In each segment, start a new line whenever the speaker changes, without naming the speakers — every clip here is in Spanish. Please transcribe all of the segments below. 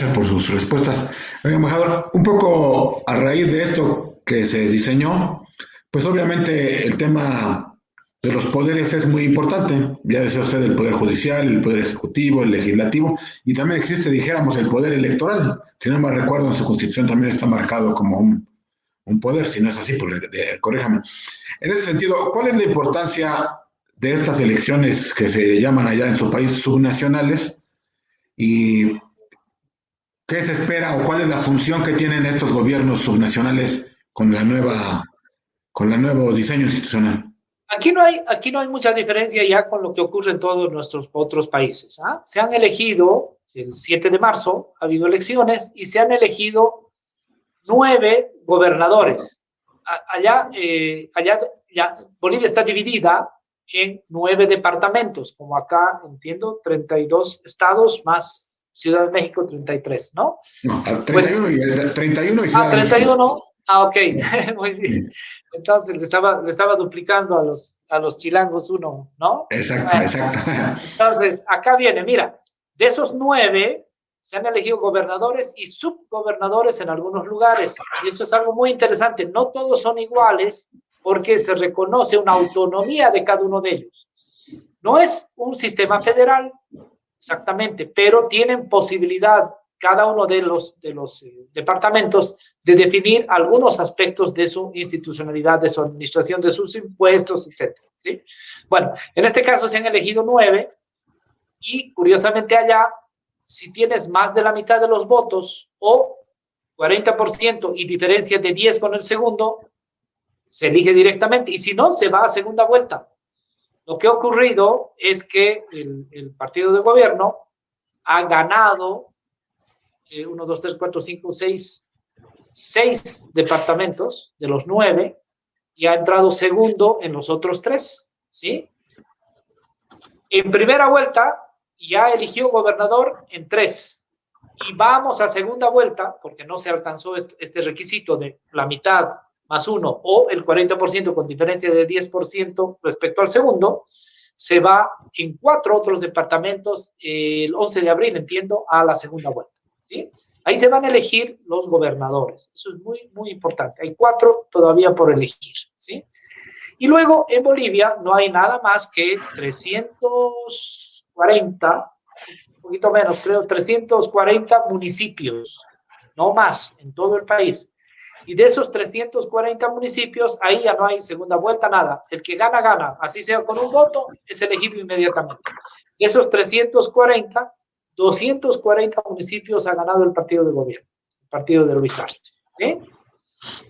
por sus respuestas. Embajador, un poco a raíz de esto que se diseñó, pues obviamente el tema de los poderes es muy importante. Ya decía usted el poder judicial, el poder ejecutivo, el legislativo, y también existe, dijéramos, el poder electoral. Si no me recuerdo, en su constitución también está marcado como un poder. Si no es así, pues corríjame. En ese sentido, ¿cuál es la importancia de estas elecciones que se llaman allá en su país subnacionales? ¿Y qué se espera o cuál es la función que tienen estos gobiernos subnacionales con el nuevo diseño institucional?
Aquí no hay mucha diferencia ya con lo que ocurre en todos nuestros otros países. ¿Ah? Se han elegido, el 7 de marzo ha habido elecciones y se han elegido 9 gobernadores. Allá ya, Bolivia está dividida en 9 departamentos, como acá entiendo, 32 estados más Ciudad de México, 33, ¿no?
No, al
Pues
31 y Ciudad de México.
31. Ok, muy bien. Entonces le estaba duplicando a los chilangos uno, ¿no?
Exacto,
Bueno,
exacto.
entonces acá viene, mira, de esos 9 se han elegido gobernadores y subgobernadores en algunos lugares. Y eso es algo muy interesante. No todos son iguales porque se reconoce una autonomía de cada uno de ellos. No es un sistema federal, exactamente, pero tienen posibilidad cada uno de los departamentos de definir algunos aspectos de su institucionalidad, de su administración, de sus impuestos, etcétera, ¿sí? Bueno, en este caso se han elegido 9 y curiosamente allá, si tienes más de la mitad de los votos o 40% y diferencia de 10 con el segundo, se elige directamente y si no, se va a segunda vuelta. Lo que ha ocurrido es que el partido de gobierno ha ganado 1, 2, 3, 4, 5, 6 departamentos de los 9 y ha entrado segundo en los otros 3, ¿sí? En primera vuelta ya eligió gobernador en 3 y vamos a segunda vuelta porque no se alcanzó este requisito de la mitad más uno o el 40% con diferencia de 10% respecto al segundo, se va en 4 otros departamentos el 11 de abril, entiendo, a la segunda vuelta, ¿sí? Ahí se van a elegir los gobernadores. Eso es muy, muy importante. Hay 4 todavía por elegir, ¿sí? Y luego en Bolivia no hay nada más que 340, un poquito menos, creo, 340 municipios, no más, en todo el país. Y de esos 340 municipios, ahí ya no hay segunda vuelta, nada. El que gana, gana. Así sea con un voto, es elegido inmediatamente. De esos 340, 240 municipios ha ganado el partido de gobierno, el partido de Luis Arce, ¿sí?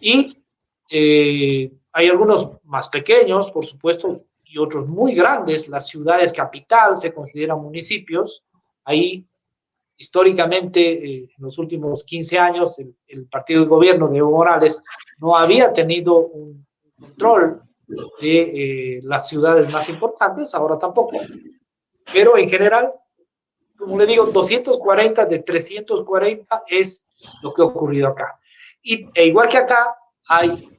Y hay algunos más pequeños, por supuesto, y otros muy grandes. Las ciudades capital se consideran municipios. Ahí, históricamente, en los últimos 15 años, el partido de gobierno de Evo Morales no había tenido un control de las ciudades más importantes, ahora tampoco, pero en general, como le digo, 240 de 340 es lo que ha ocurrido acá. Igual que acá, hay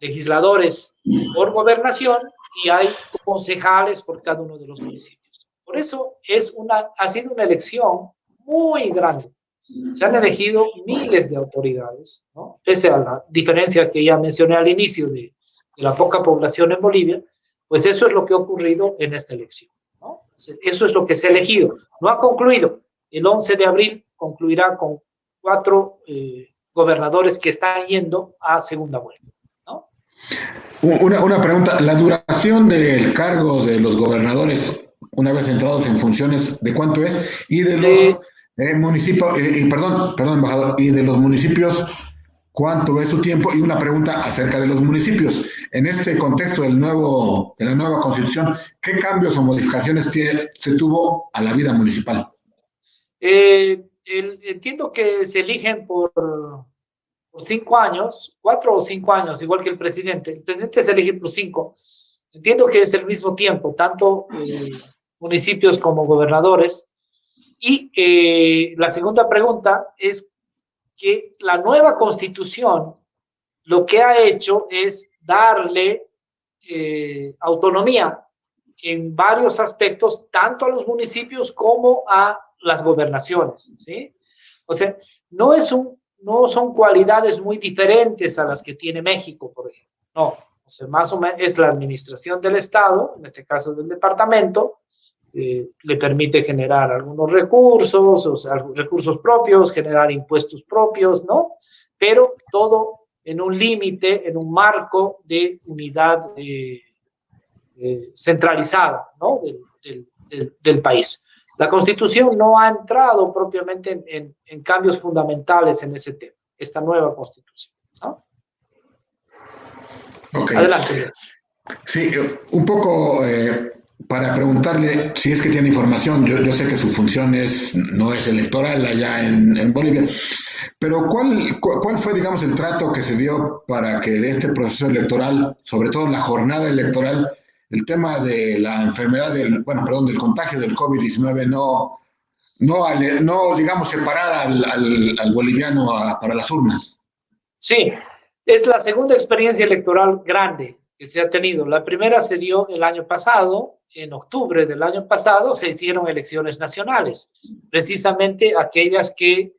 legisladores por gobernación y hay concejales por cada uno de los municipios. Por eso ha sido una elección muy grande. Se han elegido miles de autoridades, ¿no? Pese a la diferencia que ya mencioné al inicio de la poca población en Bolivia, pues eso es lo que ha ocurrido en esta elección, ¿no? Eso es lo que se ha elegido. No ha concluido. El 11 de abril concluirá con 4 gobernadores que están yendo a segunda vuelta, ¿no?
Una pregunta, la duración del cargo de los gobernadores, una vez entrados en funciones, ¿de cuánto es? Y de los
Eh,
municipios, perdón, embajador, y de los municipios, ¿cuánto es su tiempo? Y una pregunta acerca de los municipios. En este contexto de la nueva constitución, ¿qué cambios o modificaciones se tuvo a la vida municipal?
Entiendo que se eligen por 5 años, 4 o 5 años, igual que el presidente. El presidente se elige por 5. Entiendo que es el mismo tiempo, tanto municipios como gobernadores. Y la segunda pregunta es que la nueva constitución lo que ha hecho es darle autonomía en varios aspectos, tanto a los municipios como a las gobernaciones, ¿sí? O sea, no son cualidades muy diferentes a las que tiene México, por ejemplo. No, o sea, más o menos es la administración del Estado, en este caso del departamento, le permite generar algunos recursos, o sea, recursos propios, generar impuestos propios, ¿no? Pero todo en un límite, en un marco de unidad centralizada, ¿no? Del país. La Constitución no ha entrado propiamente en cambios fundamentales en ese tema, esta nueva Constitución, ¿no?
Ok.
Adelante.
Sí, un poco para preguntarle si es que tiene información. Yo sé que su función no es electoral allá en Bolivia, pero ¿cuál fue, digamos, el trato que se dio para que este proceso electoral, sobre todo la jornada electoral, el tema de la enfermedad del contagio del COVID-19 no, digamos, separar al boliviano para las urnas?
Sí, es la segunda experiencia electoral grande que se ha tenido. La primera se dio el año pasado, en octubre del año pasado se hicieron elecciones nacionales, precisamente aquellas que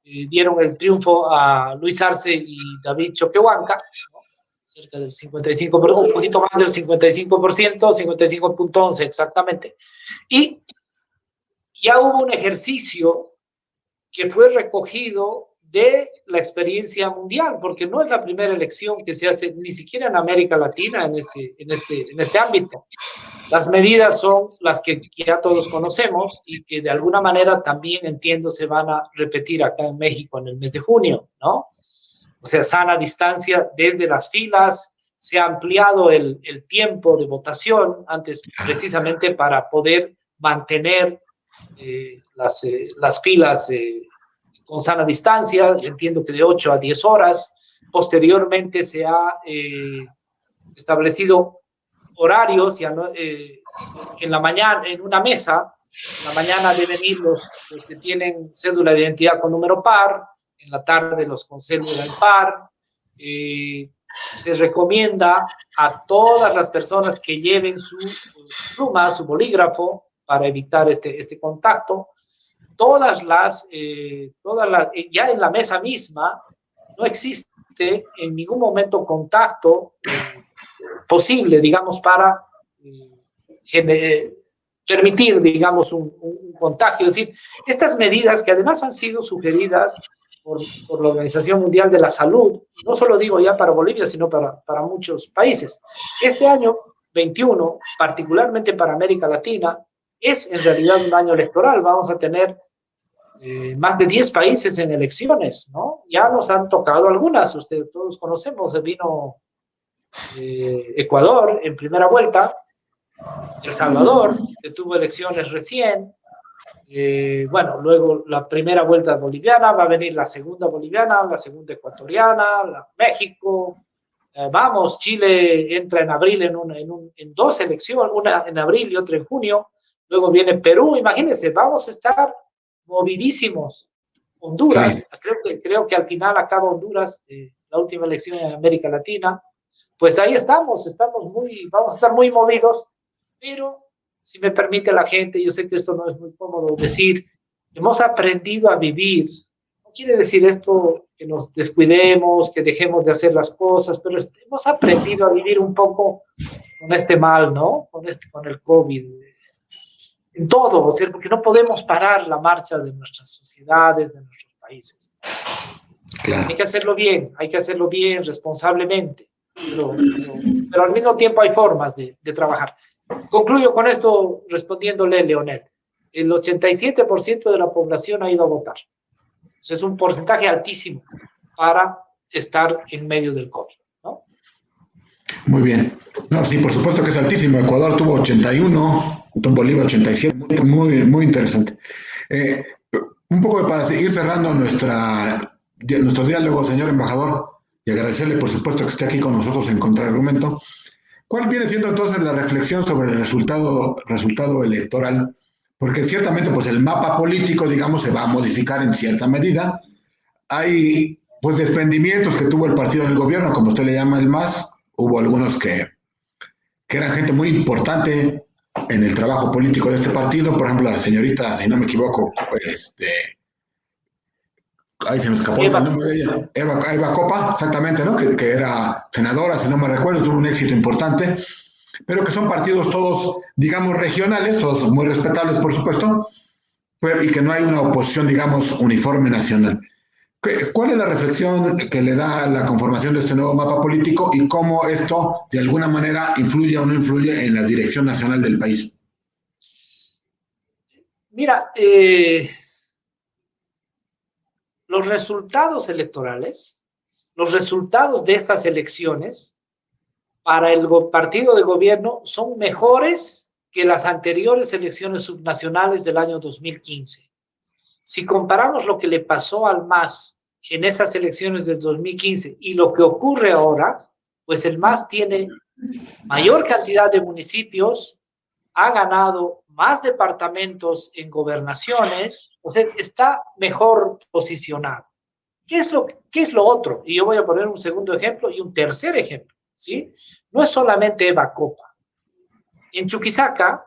dieron el triunfo a Luis Arce y David Choquehuanca, ¿no? Cerca del 55%, un poquito más del 55%, 55.11 exactamente. Y ya hubo un ejercicio que fue recogido de la experiencia mundial, porque no es la primera elección que se hace ni siquiera en América Latina en este ámbito. Las medidas son las que ya todos conocemos y que de alguna manera también entiendo se van a repetir acá en México en el mes de junio, ¿no? O sea, sana distancia desde las filas, se ha ampliado el tiempo de votación antes precisamente para poder mantener las filas con sana distancia, entiendo que de 8 a 10 horas. Posteriormente se ha establecido horarios en la mañana, en una mesa. En la mañana deben ir los que tienen cédula de identidad con número par, en la tarde los con cédula impar. Se recomienda a todas las personas que lleven su pluma, su bolígrafo, para evitar este contacto. Ya en la mesa misma no existe en ningún momento contacto posible, digamos, para permitir, digamos, un contagio. Es decir, estas medidas que además han sido sugeridas por la Organización Mundial de la Salud, no solo digo ya para Bolivia, sino para muchos países. Este año 21, particularmente para América Latina, es en realidad un año electoral. Vamos a tener más de 10 países en elecciones, ¿no? Ya nos han tocado algunas, ustedes todos conocemos, vino Ecuador en primera vuelta, El Salvador, que tuvo elecciones recién, bueno, luego la primera vuelta boliviana, va a venir la segunda boliviana, la segunda ecuatoriana, México, vamos, Chile entra en abril en dos elecciones, una en abril y otra en junio, luego viene Perú, imagínense, vamos a estar movidísimos. Honduras,
Sí.
creo que al final acaba Honduras, la última elección en América Latina, pues ahí estamos vamos a estar muy movidos, pero si me permite la gente, yo sé que esto no es muy cómodo decir, hemos aprendido a vivir. No quiere decir esto que nos descuidemos, que dejemos de hacer las cosas, pero hemos aprendido a vivir un poco con este mal, ¿no? Con el COVID. En todo, o sea, porque no podemos parar la marcha de nuestras sociedades, de nuestros países.
Claro.
Hay que hacerlo bien, responsablemente, pero al mismo tiempo hay formas de trabajar. Concluyo con esto respondiéndole, Leonel. El 87% de la población ha ido a votar. Eso es un porcentaje altísimo para estar en medio del COVID, ¿no?
Muy bien. No, sí, por supuesto que es altísimo. Ecuador tuvo 81, Bolivia 87. Muy, muy interesante. Eh, un poco para seguir cerrando nuestro diálogo, señor embajador, y agradecerle, por supuesto, que esté aquí con nosotros en Contraargumento. ¿Cuál viene siendo entonces la reflexión sobre el resultado electoral? Porque ciertamente, pues el mapa político, digamos, se va a modificar en cierta medida. Hay, pues, desprendimientos que tuvo el partido del gobierno, como usted le llama el MAS. Hubo algunos que eran gente muy importante en el trabajo político de este partido. Por ejemplo, la señorita, si no me equivoco, ahí se me escapó el nombre de ella, Eva Copa, exactamente, ¿no? Que era senadora, si no me recuerdo, tuvo un éxito importante, pero que son partidos todos, digamos, regionales, todos muy respetables, por supuesto, y que no hay una oposición, digamos, uniforme nacional. ¿Cuál es la reflexión que le da la conformación de este nuevo mapa político y cómo esto, de alguna manera, influye o no influye en la dirección nacional del país?
Mira, los resultados electorales, los resultados de estas elecciones para el partido de gobierno son mejores que las anteriores elecciones subnacionales del año 2015. Si comparamos lo que le pasó al MAS en esas elecciones del 2015 y lo que ocurre ahora, pues el MAS tiene mayor cantidad de municipios, ha ganado más departamentos en gobernaciones, o sea, está mejor posicionado. ¿Qué es lo otro? Y yo voy a poner un segundo ejemplo y un tercer ejemplo, ¿sí? No es solamente Eva Copa. En Chuquisaca,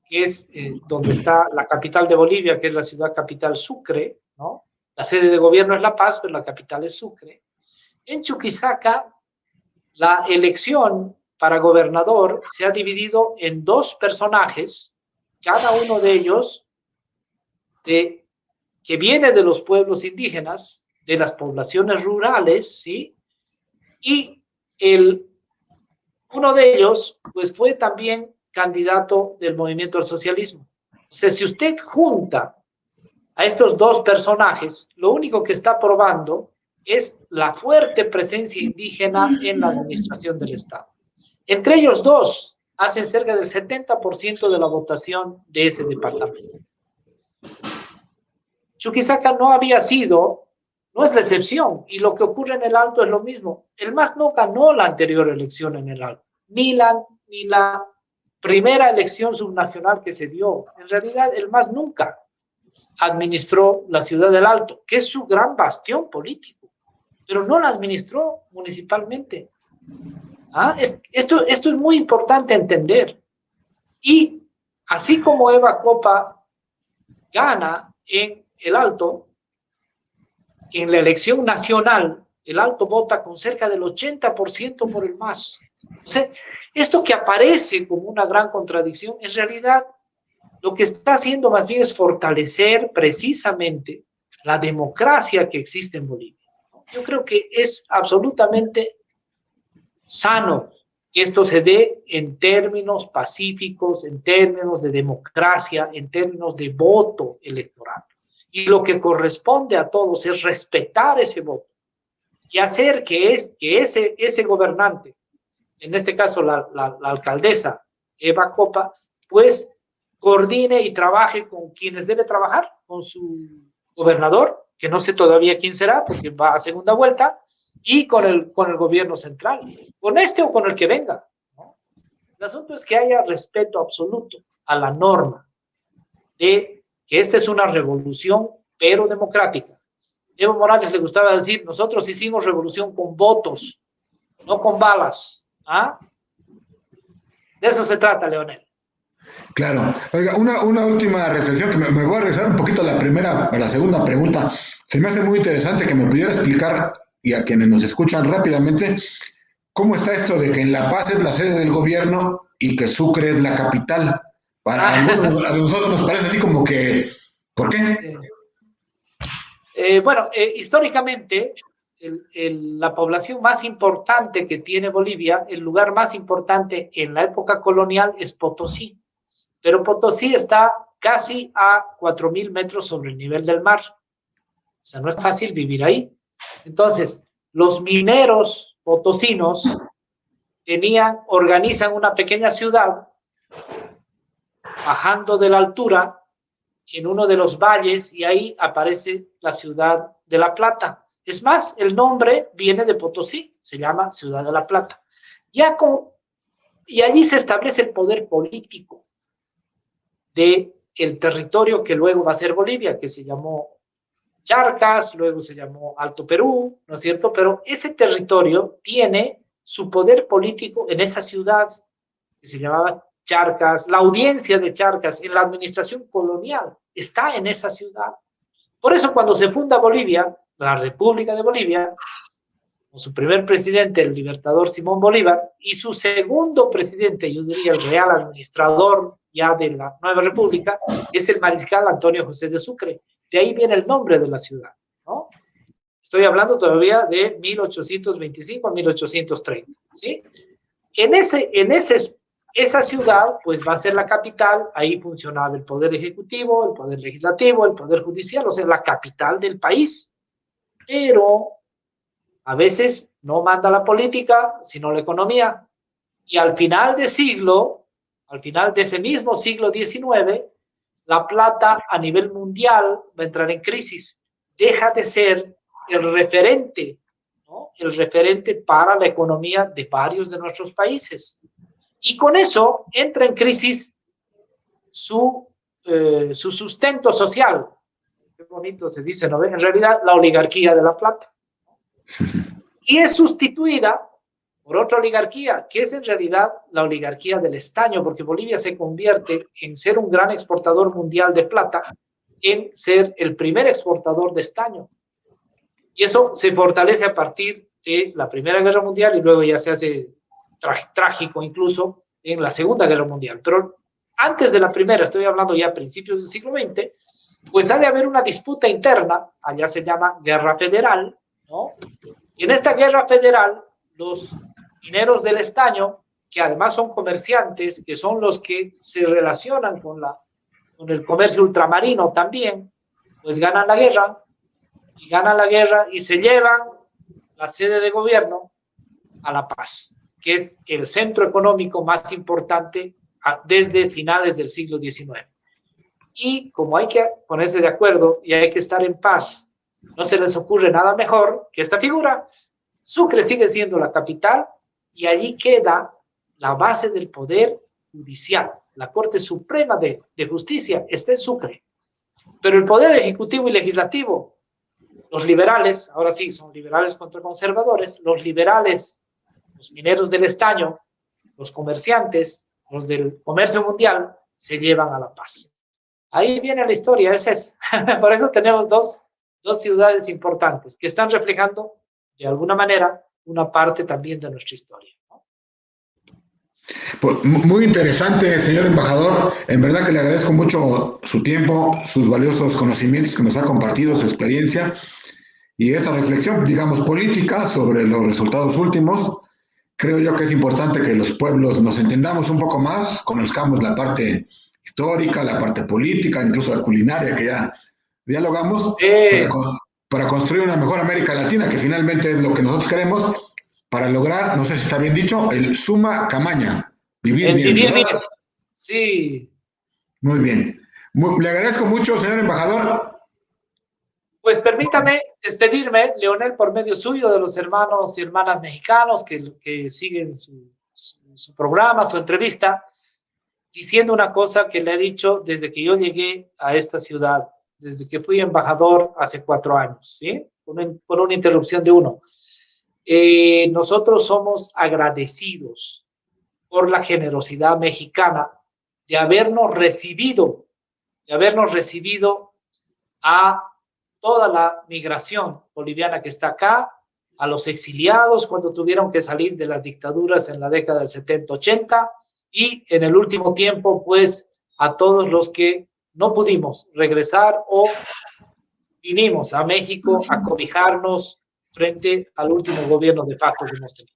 que es donde está la capital de Bolivia, que es la ciudad capital Sucre, ¿no? La sede de gobierno es La Paz, pero la capital es Sucre. En Chuquisaca, la elección para gobernador se ha dividido en dos personajes, cada uno de ellos que viene de los pueblos indígenas, de las poblaciones rurales, ¿sí? Y uno de ellos, pues fue también candidato del movimiento al socialismo. O sea, si usted junta a estos dos personajes, lo único que está probando es la fuerte presencia indígena en la administración del Estado. Entre ellos dos hacen cerca del 70% de la votación de ese departamento. Chuquisaca no había sido, no es la excepción, y lo que ocurre en el Alto es lo mismo. El MAS no ganó la anterior elección en el Alto, ni la primera elección subnacional que se dio. En realidad, el MAS nunca administró la ciudad del Alto, que es su gran bastión político, pero no la administró municipalmente. Esto es muy importante entender. Y así como Eva Copa gana en el Alto, en la elección nacional, el Alto vota con cerca del 80% por el MAS. O sea, esto que aparece como una gran contradicción, en realidad lo que está haciendo más bien es fortalecer precisamente la democracia que existe en Bolivia. Yo creo que es absolutamente sano que esto se dé en términos pacíficos, en términos de democracia, en términos de voto electoral. Y lo que corresponde a todos es respetar ese voto y hacer que ese gobernante, en este caso la alcaldesa Eva Copa, pues coordine y trabaje con quienes debe trabajar, con su gobernador, que no sé todavía quién será, porque va a segunda vuelta, y con el gobierno central, con este o con el que venga, ¿no? El asunto es que haya respeto absoluto a la norma de que esta es una revolución, pero democrática. Evo Morales le gustaba decir, nosotros hicimos revolución con votos, no con balas. ¿Ah? De eso se trata, Leonel.
Claro. Oiga, una última reflexión que me voy a regresar un poquito a la segunda pregunta. Se me hace muy interesante que me pudiera explicar, y a quienes nos escuchan rápidamente, cómo está esto de que en La Paz es la sede del gobierno y que Sucre es la capital. Para algunos, a nosotros nos parece así como que, ¿por qué?
Bueno, históricamente, la población más importante que tiene Bolivia, el lugar más importante en la época colonial es Potosí. Pero Potosí está casi a 4.000 metros sobre el nivel del mar. O sea, no es fácil vivir ahí. Entonces, los mineros potosinos organizan una pequeña ciudad bajando de la altura en uno de los valles y ahí aparece la ciudad de La Plata. Es más, el nombre viene de Potosí, se llama Ciudad de La Plata. Y allí se establece el poder político del territorio que luego va a ser Bolivia, que se llamó Charcas, luego se llamó Alto Perú, ¿no es cierto? Pero ese territorio tiene su poder político en esa ciudad que se llamaba Charcas. La audiencia de Charcas en la administración colonial está en esa ciudad. Por eso cuando se funda Bolivia, la República de Bolivia, con su primer presidente, el libertador Simón Bolívar, y su segundo presidente, yo diría el real administrador ya de la nueva república, es el mariscal Antonio José de Sucre. De ahí viene el nombre de la ciudad, ¿no? Estoy hablando todavía de 1825 a 1830, ¿sí? Esa ciudad, pues va a ser la capital, ahí funcionaba el poder ejecutivo, el poder legislativo, el poder judicial, o sea, la capital del país. Pero a veces no manda la política, sino la economía. Y al final de ese mismo siglo XIX, la plata a nivel mundial va a entrar en crisis. Deja de ser el referente, ¿no? El referente para la economía de varios de nuestros países. Y con eso entra en crisis su sustento social. Qué bonito se dice, ¿no? En realidad, la oligarquía de la plata. Y es sustituida por otra oligarquía, que es en realidad la oligarquía del estaño, porque Bolivia se convierte en ser un gran exportador mundial de plata, en ser el primer exportador de estaño. Y eso se fortalece a partir de la Primera Guerra Mundial y luego ya se hace trágico incluso en la Segunda Guerra Mundial. Pero antes de la primera, estoy hablando ya a principios del siglo XX, pues ha de haber una disputa interna, allá se llama Guerra Federal, ¿no? Y en esta Guerra Federal, los mineros del estaño, que además son comerciantes, que son los que se relacionan con el comercio ultramarino también, pues ganan la guerra y se llevan la sede de gobierno a La Paz, que es el centro económico más importante desde finales del siglo XIX. Y como hay que ponerse de acuerdo y hay que estar en paz, no se les ocurre nada mejor que esta figura. Sucre sigue siendo la capital y allí queda la base del poder judicial. La Corte Suprema de Justicia está en Sucre. Pero el poder ejecutivo y legislativo, los liberales, ahora sí, son liberales contra conservadores, los liberales, los mineros del estaño, los comerciantes, los del comercio mundial, se llevan a La Paz. Ahí viene la historia, ese es. Por eso tenemos dos ciudades importantes que están reflejando, de alguna manera, una parte también de nuestra historia, ¿no?
Pues muy interesante, señor embajador. En verdad que le agradezco mucho su tiempo, sus valiosos conocimientos que nos ha compartido, su experiencia y esa reflexión, digamos, política sobre los resultados últimos. Creo yo que es importante que los pueblos nos entendamos un poco más, conozcamos la parte histórica, la parte política, incluso la culinaria, que ya dialogamos, para construir una mejor América Latina, que finalmente es lo que nosotros queremos, para lograr, no sé si está bien dicho, el summa camaña, vivir bien.
Vivir bien, sí.
Muy bien. Le agradezco mucho, señor embajador.
Pues permítame despedirme, Leonel, por medio suyo, de los hermanos y hermanas mexicanos que siguen su programa, su entrevista, diciendo una cosa que le he dicho desde que yo llegué a esta ciudad, desde que fui embajador hace 4 años, ¿sí? Por una interrupción de uno. Nosotros somos agradecidos por la generosidad mexicana de habernos recibido a toda la migración boliviana que está acá, a los exiliados cuando tuvieron que salir de las dictaduras en la década del 70-80 y en el último tiempo, pues, a todos los que no pudimos regresar o vinimos a México a cobijarnos frente al último gobierno de facto que hemos tenido.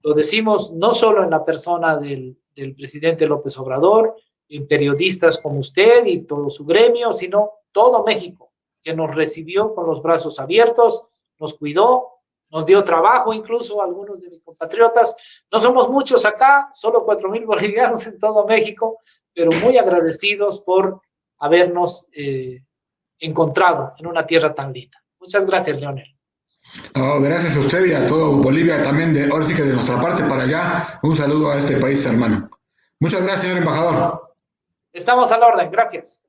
Lo decimos no solo en la persona del presidente López Obrador, en periodistas como usted y todo su gremio, sino todo México, que nos recibió con los brazos abiertos, nos cuidó, nos dio trabajo incluso a algunos de mis compatriotas. No somos muchos acá, solo 4,000 bolivianos en todo México, pero muy agradecidos por habernos encontrado en una tierra tan linda. Muchas gracias, Leonel.
Oh, gracias a usted y a todo Bolivia también, ahora sí que de nuestra parte para allá, un saludo a este país hermano. Muchas gracias, señor embajador.
Estamos a la orden, gracias.